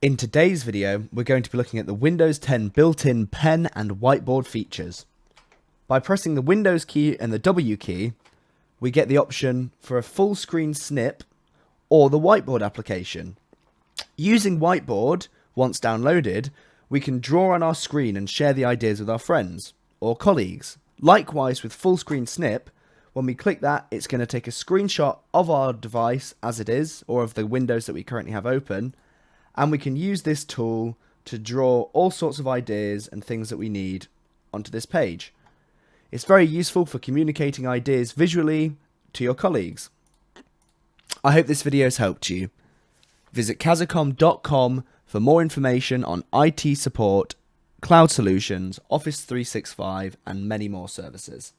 In today's video, we're going to be looking at the Windows 10 built-in pen and whiteboard features. By pressing the Windows key and the W key, we get the option for a full screen snip or the whiteboard application. Using Whiteboard, once downloaded, we can draw on our screen and share the ideas with our friends or colleagues. Likewise with full screen snip, when we click that, it's going to take a screenshot of our device as it is, or of the windows that we currently have open, and we can use this tool to draw all sorts of ideas and things that we need onto this page. It's very useful for communicating ideas visually to your colleagues. I hope this video has helped you. Visit kazzicom.com for more information on IT support, cloud solutions, Office 365 and many more services.